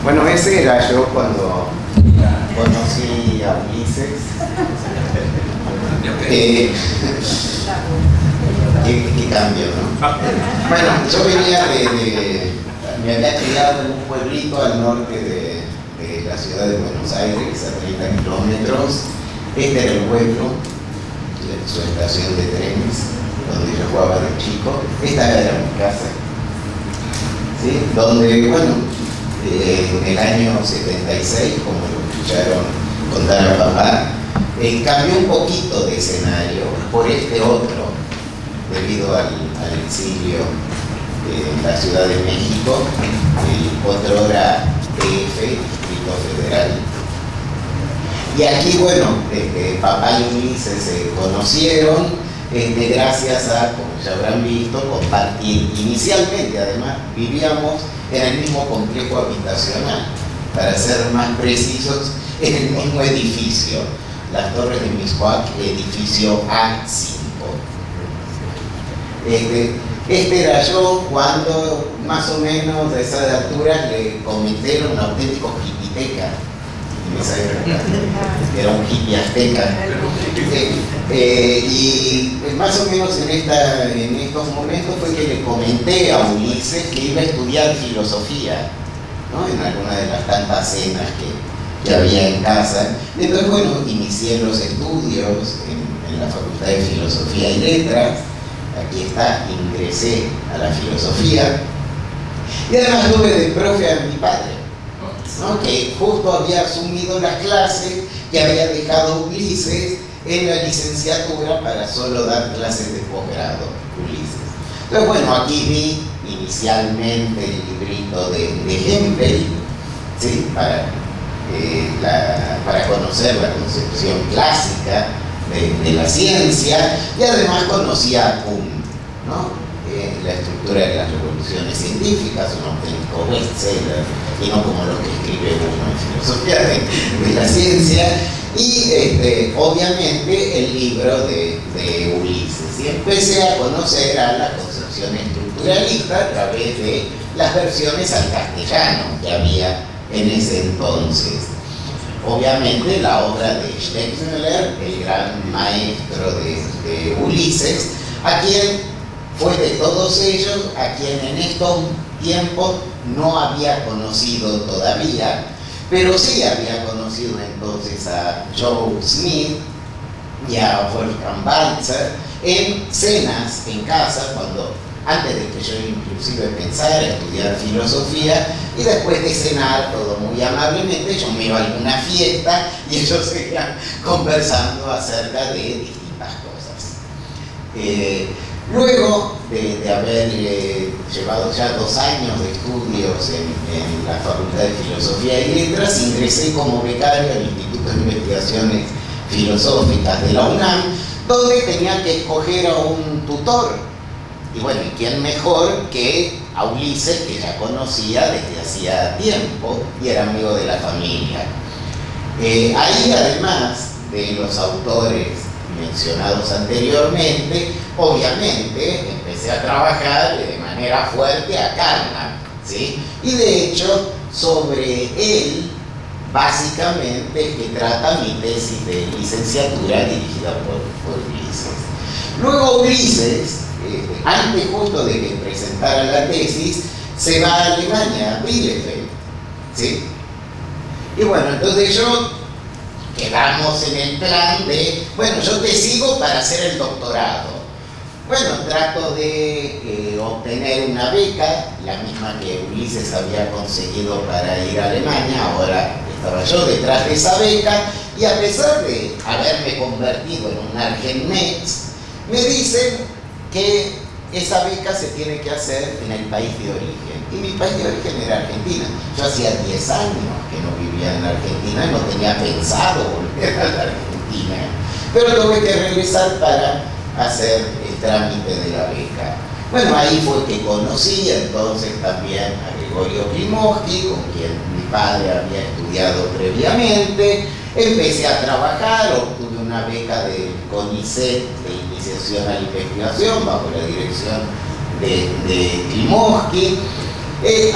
Bueno, ese era yo cuando conocí a Ulises. Qué cambio, ¿no? Bueno, yo venía me había criado en un pueblito al norte de la ciudad de Buenos Aires, a 30 kilómetros. Este era el pueblo, su estación de trenes, donde yo jugaba de chico. Esta era mi casa, ¿sí? Donde, bueno, en el año 76, como lo escucharon contar a papá, cambió un poquito de escenario por este otro, debido al exilio en la Ciudad de México, el otrora DF, Distrito Federal. Y aquí, bueno, papá y Ulises se conocieron gracias a, como ya habrán visto, compartir. Inicialmente, además, vivíamos en el mismo complejo habitacional, para ser más precisos, en el mismo edificio, las Torres de Mixcoac, edificio A5. Este era yo cuando, más o menos de esa altura, le comenté, era un auténtico hipiteca en esa época, era un hippie azteca. Y más o menos en estos momentos fue que le comenté a Ulises que iba a estudiar filosofía, ¿no? En alguna de las tantas cenas que había en casa. Entonces, bueno, inicié los estudios en la Facultad de Filosofía y Letras. Aquí está, ingresé a la filosofía. Y además tuve de profe a mi padre, ¿no? Que justo había asumido las clases que había dejado Ulises en la licenciatura para solo dar clases de posgrado, Ulises. Entonces, bueno, aquí vi inicialmente el librito de Hempel, ¿sí? Para conocer la concepción clásica de la ciencia, y además conocía a Kuhn, ¿no? La estructura de las revoluciones científicas, un auténtico bestseller, y no como lo que escribe uno en filosofía de la ciencia, y obviamente el libro de Ulises. Y empecé a conocer a la concepción estructuralista a través de las versiones al castellano que había en ese entonces. Obviamente la obra de Stettmüller, el gran maestro de Ulises, a quien fue de todos ellos, a quien en estos tiempos no había conocido todavía, pero sí había conocido entonces a Joe Smith y a Wolfgang Balzer en cenas en casa, antes de que yo inclusive pensara estudiar filosofía, y después de cenar todo muy amablemente, yo me iba a alguna fiesta y ellos seguían conversando acerca de distintas cosas. Luego de haber llevado ya 2 años de estudios en la Facultad de Filosofía y Letras, ingresé como becario al Instituto de Investigaciones Filosóficas de la UNAM, donde tenía que escoger a un tutor. Y bueno, ¿y quién mejor que a Ulises, que ya conocía desde hacía tiempo y era amigo de la familia? Ahí, además de los autores mencionados anteriormente, obviamente empecé a trabajar de manera fuerte a Kahneman, ¿sí? Y de hecho, sobre él, básicamente, es que trata mi tesis de licenciatura dirigida por Ulises. Luego Ulises, antes justo de que presentara la tesis, se va a Alemania, a Bielefeld, ¿sí? Y bueno, entonces quedamos en el plan de, bueno, yo te sigo para hacer el doctorado. Bueno, trato de obtener una beca, la misma que Ulises había conseguido para ir a Alemania. Ahora estaba yo detrás de esa beca, y a pesar de haberme convertido en un argentmex, me dicen que esa beca se tiene que hacer en el país de origen. Y mi país de origen era Argentina. Yo hacía 10 años que no vivía en Argentina y no tenía pensado volver a la Argentina. Pero tuve que regresar para hacer el trámite de la beca. Bueno, ahí fue que conocí entonces también a Gregorio Klimovsky, con quien mi padre había estudiado previamente. Empecé a trabajar, obtuve una beca del CONICET de iniciación a la investigación bajo la dirección de Klimovsky.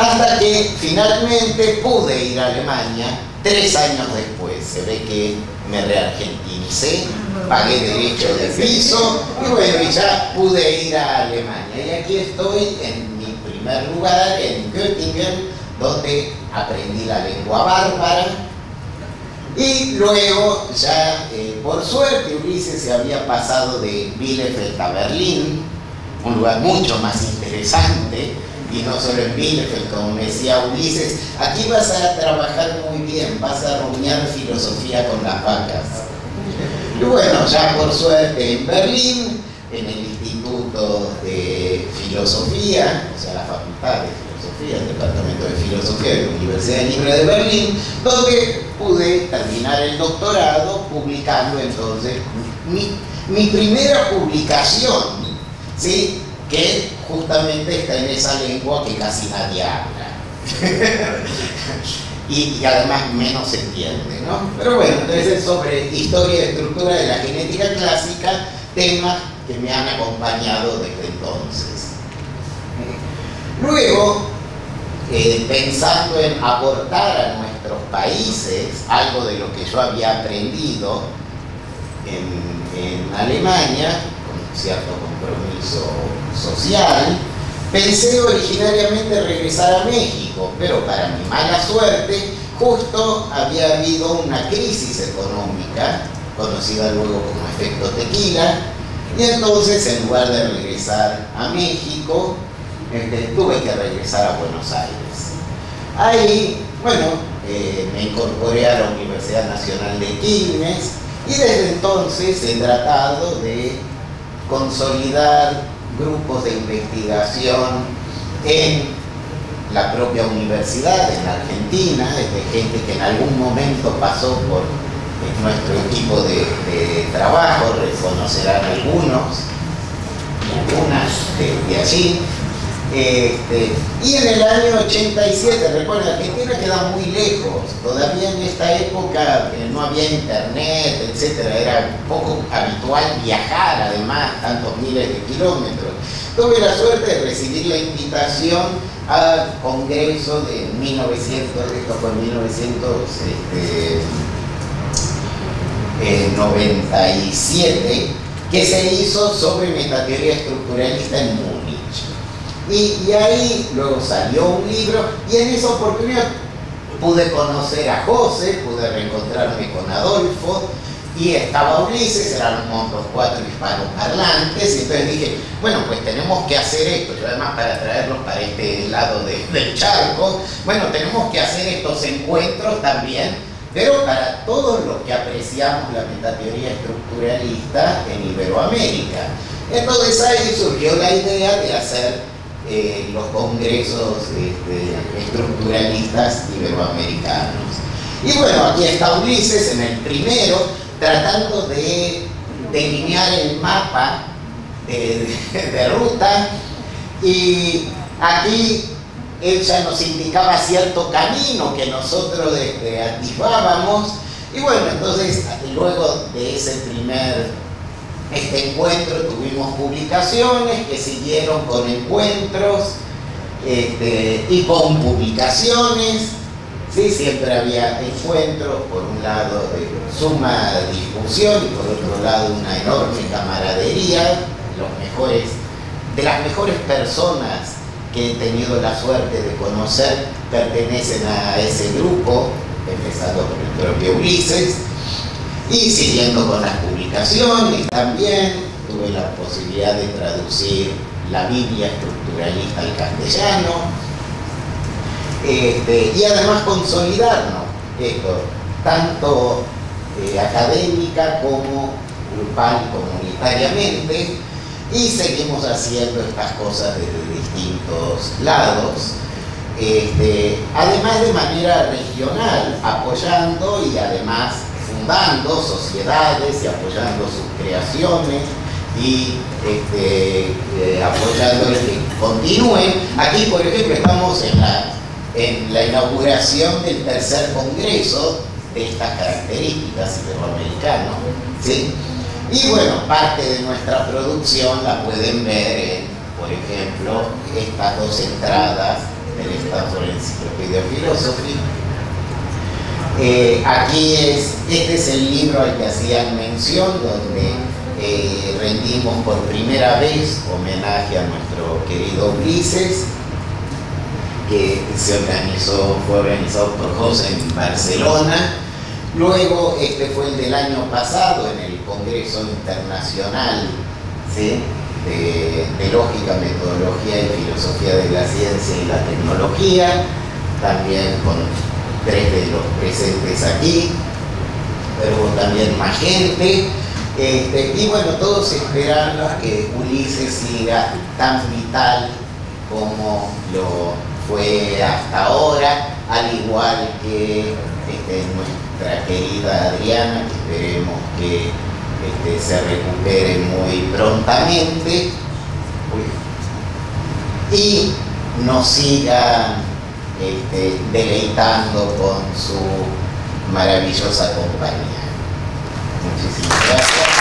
Hasta que finalmente pude ir a Alemania 3 años después. Se ve que me reargentinicé, pagué derecho de piso y bueno, y ya pude ir a Alemania. Y aquí estoy en mi primer lugar, en Göttingen, donde aprendí la lengua bárbara. Y luego ya, por suerte, Ulises se había pasado de Bielefeld a Berlín, un lugar mucho más interesante. Y no solo en Bielefeld, como me decía Ulises, aquí vas a trabajar muy bien, vas a rumiar filosofía con las vacas. Y bueno, ya por suerte en Berlín, en el Instituto de Filosofía, o sea, la Facultad de Filosofía, el Departamento de Filosofía de la Universidad Libre de Berlín, donde pude terminar el doctorado publicando entonces mi primera publicación, ¿sí?, que justamente está en esa lengua que casi nadie habla y además menos se entiende, ¿no? Pero bueno, entonces sobre historia y estructura de la genética clásica, temas que me han acompañado desde entonces. Luego, pensando en aportar a nuestros países algo de lo que yo había aprendido en Alemania, con cierto compromiso social, pensé originariamente regresar a México, pero para mi mala suerte, justo había habido una crisis económica, conocida luego como efecto tequila, y entonces en lugar de regresar a México, tuve que regresar a Buenos Aires. Ahí, bueno, me incorporé a la Universidad Nacional de Quilmes, y desde entonces he tratado de consolidar grupos de investigación en la propia universidad, en la Argentina, de gente que en algún momento pasó por nuestro equipo de trabajo, reconocerán algunos y algunas de allí. Y en el año 87, recuerda, Argentina queda muy lejos, todavía en esta época no había internet, etcétera, era poco habitual viajar, además, tantos miles de kilómetros. Tuve la suerte de recibir la invitación al congreso de 1997, que se hizo sobre metateoría estructuralista en Múnich. Y ahí luego salió un libro, y en esa oportunidad pude conocer a José, pude reencontrarme con Adolfo, y estaba Ulises, éramos los 4 hispanoparlantes, y entonces dije, bueno, pues tenemos que hacer esto, yo además para traerlos para este lado del charco, bueno, tenemos que hacer estos encuentros también, pero para todos los que apreciamos la metateoría estructuralista en Iberoamérica. Entonces ahí surgió la idea de hacer los congresos estructuralistas iberoamericanos. Y bueno, aquí está Ulises en el primero, tratando de delinear el mapa de ruta, y aquí él ya nos indicaba cierto camino que nosotros atisbábamos, y bueno, entonces luego de ese primer encuentro tuvimos publicaciones que siguieron con encuentros y con publicaciones, ¿sí? Siempre había encuentros, por un lado de suma discusión y por otro lado una enorme camaradería. De las mejores personas que he tenido la suerte de conocer pertenecen a ese grupo, empezando por el propio Ulises. Y siguiendo con las publicaciones también, tuve la posibilidad de traducir la Biblia estructuralista al castellano, y además consolidarnos esto, tanto académica como grupal y comunitariamente, y seguimos haciendo estas cosas desde distintos lados, además de manera regional, apoyando y además fundando sociedades y apoyando sus creaciones y apoyándoles que continúen. Aquí, por ejemplo, estamos en la inauguración del tercer congreso de estas características iberoamericanas, ¿sí? Y bueno, parte de nuestra producción la pueden ver en, por ejemplo, estas 2 entradas el Stanford Encyclopedia Philosophy. Este es el libro al que hacían mención, donde rendimos por primera vez homenaje a nuestro querido Ulises, que fue organizado por José en Barcelona. Luego, este fue el del año pasado en el Congreso Internacional, ¿sí?, de Lógica, Metodología y Filosofía de la Ciencia y la Tecnología, también con 3 de los presentes aquí, pero también más gente. Y bueno, todos esperando que Ulises siga tan vital como lo fue hasta ahora, al igual que nuestra querida Adriana, que esperemos que se recupere muy prontamente y nos siga deleitando con su maravillosa compañía. Muchísimas gracias.